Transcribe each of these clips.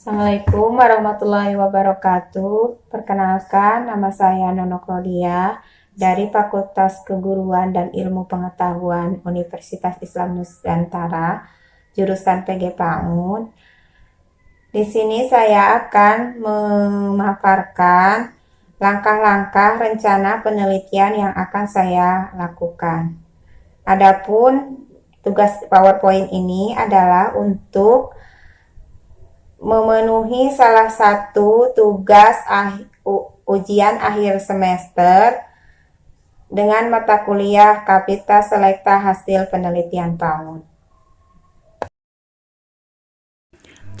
Assalamualaikum warahmatullahi wabarakatuh. Perkenalkan, nama saya Nono Claudia dari Fakultas Keguruan dan Ilmu Pengetahuan Universitas Islam Nusantara, jurusan PG PAUD. Di sini saya akan memaparkan langkah-langkah rencana penelitian yang akan saya lakukan. Adapun tugas PowerPoint ini adalah untuk memenuhi salah satu tugas ujian akhir semester dengan mata kuliah Kapita Selekta Hasil Penelitian PAUD.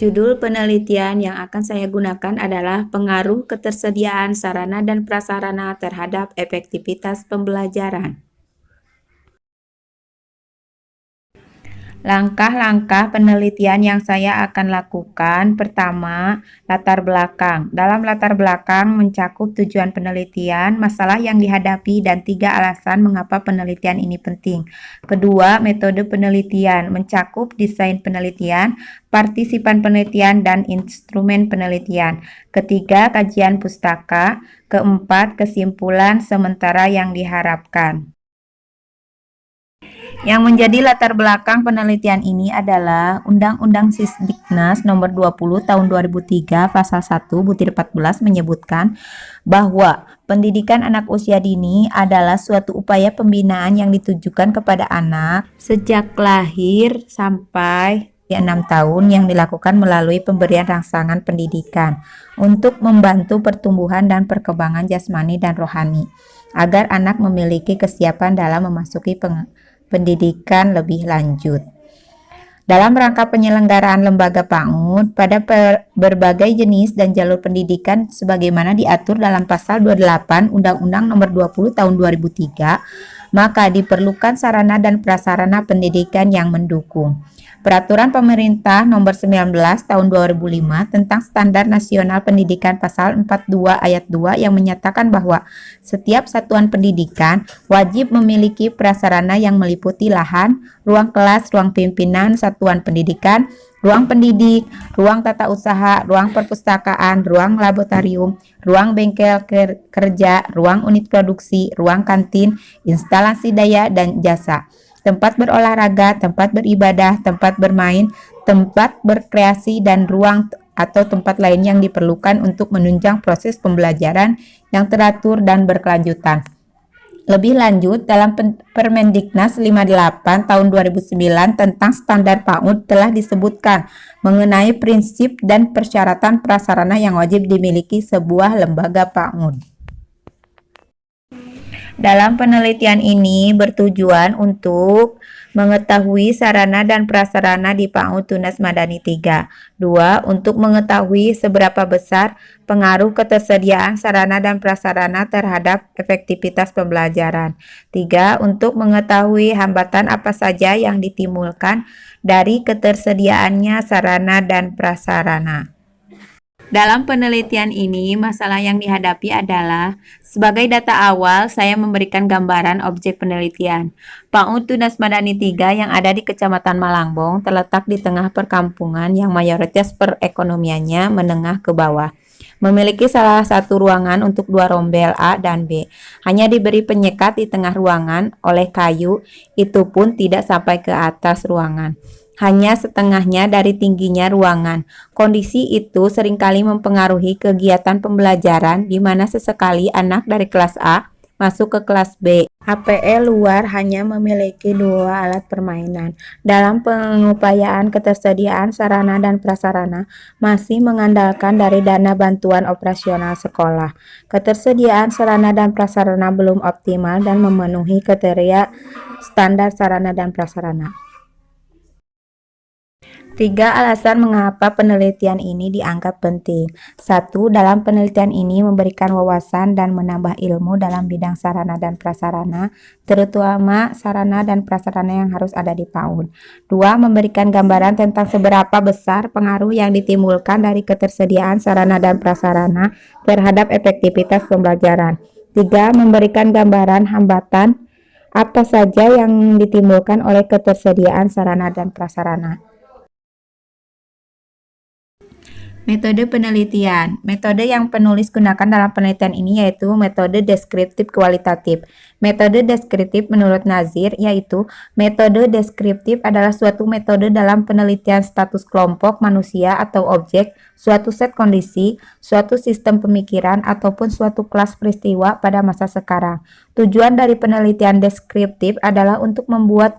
Judul penelitian yang akan saya gunakan adalah pengaruh ketersediaan sarana dan prasarana terhadap efektivitas pembelajaran. Langkah-langkah penelitian yang saya akan lakukan. Pertama, latar belakang. Dalam latar belakang mencakup tujuan penelitian, masalah yang dihadapi, dan 3 alasan mengapa penelitian ini penting. Kedua, metode penelitian mencakup desain penelitian, partisipan penelitian, dan instrumen penelitian. Ketiga, kajian pustaka. Keempat, kesimpulan sementara yang diharapkan. Yang menjadi latar belakang penelitian ini adalah Undang-Undang Sisdiknas Nomor 20 Tahun 2003 Pasal 1 Butir 14 menyebutkan bahwa pendidikan anak usia dini adalah suatu upaya pembinaan yang ditujukan kepada anak sejak lahir sampai 6 tahun yang dilakukan melalui pemberian rangsangan pendidikan untuk membantu pertumbuhan dan perkembangan jasmani dan rohani agar anak memiliki kesiapan dalam memasuki pendidikan lebih lanjut. Dalam rangka penyelenggaraan lembaga PAUD pada berbagai jenis dan jalur pendidikan sebagaimana diatur dalam pasal 28 Undang-Undang Nomor 20 Tahun 2003, maka diperlukan sarana dan prasarana pendidikan yang mendukung. Peraturan Pemerintah Nomor 19 Tahun 2005 tentang Standar Nasional Pendidikan Pasal 42 Ayat 2 yang menyatakan bahwa setiap satuan pendidikan wajib memiliki prasarana yang meliputi lahan, ruang kelas, ruang pimpinan satuan pendidikan, ruang pendidik, ruang tata usaha, ruang perpustakaan, ruang laboratorium, ruang bengkel kerja, ruang unit produksi, ruang kantin, instalasi daya dan jasa, tempat berolahraga, tempat beribadah, tempat bermain, tempat berkreasi, dan ruang atau tempat lain yang diperlukan untuk menunjang proses pembelajaran yang teratur dan berkelanjutan. Lebih lanjut, dalam Permendiknas 58 tahun 2009 tentang standar PAUD telah disebutkan mengenai prinsip dan persyaratan prasarana yang wajib dimiliki sebuah lembaga PAUD. Dalam penelitian ini bertujuan untuk mengetahui sarana dan prasarana di PAUD Tunas Madani 3. 2. Untuk mengetahui seberapa besar pengaruh ketersediaan sarana dan prasarana terhadap efektivitas pembelajaran. 3. Untuk mengetahui hambatan apa saja yang ditimbulkan dari ketersediaannya sarana dan prasarana. Dalam penelitian ini, masalah yang dihadapi adalah, sebagai data awal, saya memberikan gambaran objek penelitian. PAUD Tunas Madani 3 yang ada di Kecamatan Malangbong terletak di tengah perkampungan yang mayoritas perekonomiannya menengah ke bawah. Memiliki salah satu ruangan untuk 2 rombel A dan B. Hanya diberi penyekat di tengah ruangan oleh kayu, itu pun tidak sampai ke atas ruangan. Hanya setengahnya dari tingginya ruangan. Kondisi itu seringkali mempengaruhi kegiatan pembelajaran di mana sesekali anak dari kelas A masuk ke kelas B. HPL luar hanya memiliki 2 alat permainan. Dalam pengupayaan ketersediaan sarana dan prasarana masih mengandalkan dari dana bantuan operasional sekolah. Ketersediaan sarana dan prasarana belum optimal dan memenuhi kriteria standar sarana dan prasarana. 3 alasan mengapa penelitian ini dianggap penting. 1. Dalam penelitian ini memberikan wawasan dan menambah ilmu dalam bidang sarana dan prasarana, terutama sarana dan prasarana yang harus ada di PAUD. 2. Memberikan gambaran tentang seberapa besar pengaruh yang ditimbulkan dari ketersediaan sarana dan prasarana terhadap efektivitas pembelajaran. 3. Memberikan gambaran hambatan apa saja yang ditimbulkan oleh ketersediaan sarana dan prasarana. Metode penelitian. Metode yang penulis gunakan dalam penelitian ini yaitu metode deskriptif kualitatif. Metode deskriptif menurut Nazir yaitu metode deskriptif adalah suatu metode dalam penelitian status kelompok manusia atau objek, suatu set kondisi, suatu sistem pemikiran ataupun suatu kelas peristiwa pada masa sekarang. Tujuan dari penelitian deskriptif adalah untuk membuat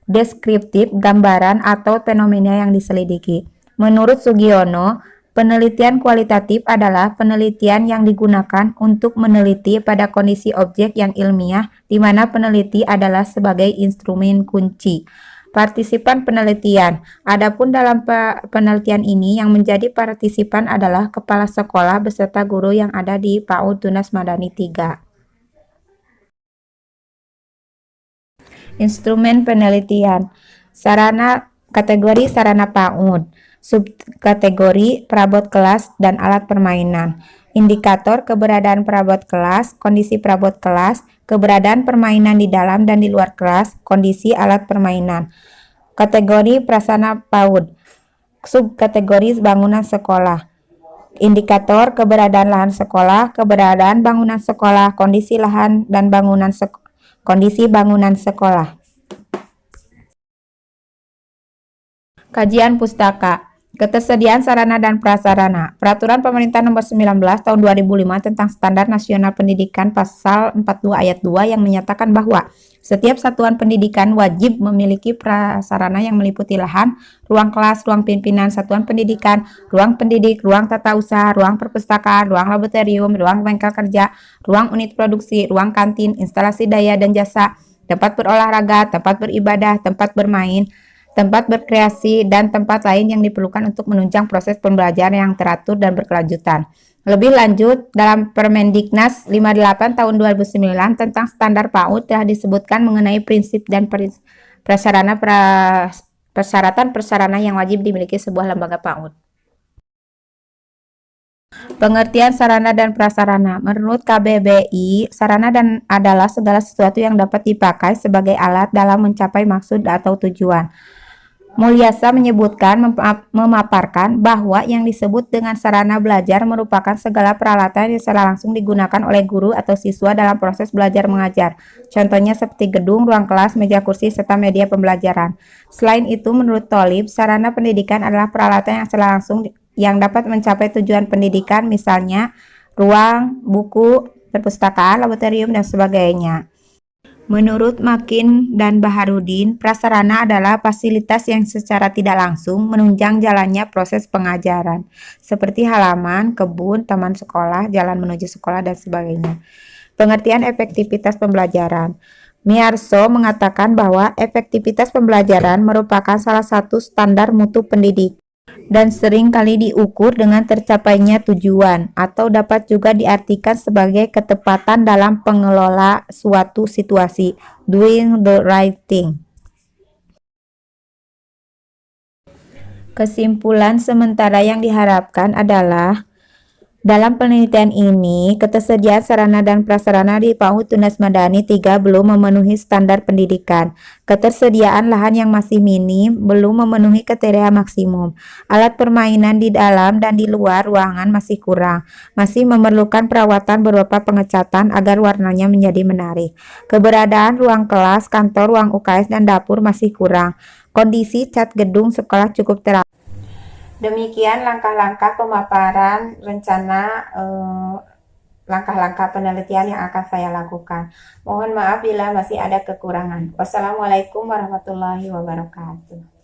deskriptif gambaran atau fenomena yang diselidiki. Menurut Sugiono, penelitian kualitatif adalah penelitian yang digunakan untuk meneliti pada kondisi objek yang ilmiah, di mana peneliti adalah sebagai instrumen kunci. Partisipan penelitian. Adapun dalam penelitian ini yang menjadi partisipan adalah kepala sekolah beserta guru yang ada di PAUD Tunas Madani 3. Instrumen penelitian. Sarana kategori sarana PAUD. Subkategori perabot kelas dan alat permainan. Indikator keberadaan perabot kelas, kondisi perabot kelas, keberadaan permainan di dalam dan di luar kelas, kondisi alat permainan. Kategori prasarana PAUD. Subkategori bangunan sekolah. Indikator keberadaan lahan sekolah, keberadaan bangunan sekolah, kondisi lahan dan kondisi bangunan sekolah. Kajian pustaka. Ketersediaan sarana dan prasarana. Peraturan Pemerintah Nomor 19 Tahun 2005 tentang Standar Nasional Pendidikan Pasal 42 Ayat 2 yang menyatakan bahwa setiap satuan pendidikan wajib memiliki prasarana yang meliputi lahan, ruang kelas, ruang pimpinan satuan pendidikan, ruang pendidik, ruang tata usaha, ruang perpustakaan, ruang laboratorium, ruang bengkel kerja, ruang unit produksi, ruang kantin, instalasi daya dan jasa, tempat berolahraga, tempat beribadah, tempat bermain, tempat berkreasi, dan tempat lain yang diperlukan untuk menunjang proses pembelajaran yang teratur dan berkelanjutan. Lebih lanjut, dalam Permendiknas 58 tahun 2009 tentang standar PAUD telah disebutkan mengenai prinsip dan persyaratan yang wajib dimiliki sebuah lembaga PAUD. Pengertian sarana dan prasarana. Menurut KBBI, sarana adalah segala sesuatu yang dapat dipakai sebagai alat dalam mencapai maksud atau tujuan. Mulyasa menyebutkan memaparkan bahwa yang disebut dengan sarana belajar merupakan segala peralatan yang secara langsung digunakan oleh guru atau siswa dalam proses belajar mengajar. Contohnya seperti gedung, ruang kelas, meja kursi, serta media pembelajaran. Selain itu, menurut Tholib, sarana pendidikan adalah peralatan yang secara langsung yang dapat mencapai tujuan pendidikan, misalnya ruang, buku, perpustakaan, laboratorium, dan sebagainya. Menurut Makin dan Baharudin, prasarana adalah fasilitas yang secara tidak langsung menunjang jalannya proses pengajaran, seperti halaman, kebun, taman sekolah, jalan menuju sekolah, dan sebagainya. Pengertian efektivitas pembelajaran. Miarso mengatakan bahwa efektivitas pembelajaran merupakan salah satu standar mutu pendidik dan sering kali diukur dengan tercapainya tujuan, atau dapat juga diartikan sebagai ketepatan dalam pengelola suatu situasi, doing the right thing. Kesimpulan sementara yang diharapkan adalah dalam penelitian ini, ketersediaan sarana dan prasarana di PAUD Tunas Madani 3 belum memenuhi standar pendidikan. Ketersediaan lahan yang masih minim belum memenuhi kriteria maksimum. Alat permainan di dalam dan di luar ruangan masih kurang. Masih memerlukan perawatan berupa pengecatan agar warnanya menjadi menarik. Keberadaan ruang kelas, kantor, ruang UKS, dan dapur masih kurang. Kondisi cat gedung sekolah cukup terang. Demikian langkah-langkah pemaparan rencana langkah-langkah penelitian yang akan saya lakukan. Mohon maaf bila masih ada kekurangan. Wassalamualaikum warahmatullahi wabarakatuh.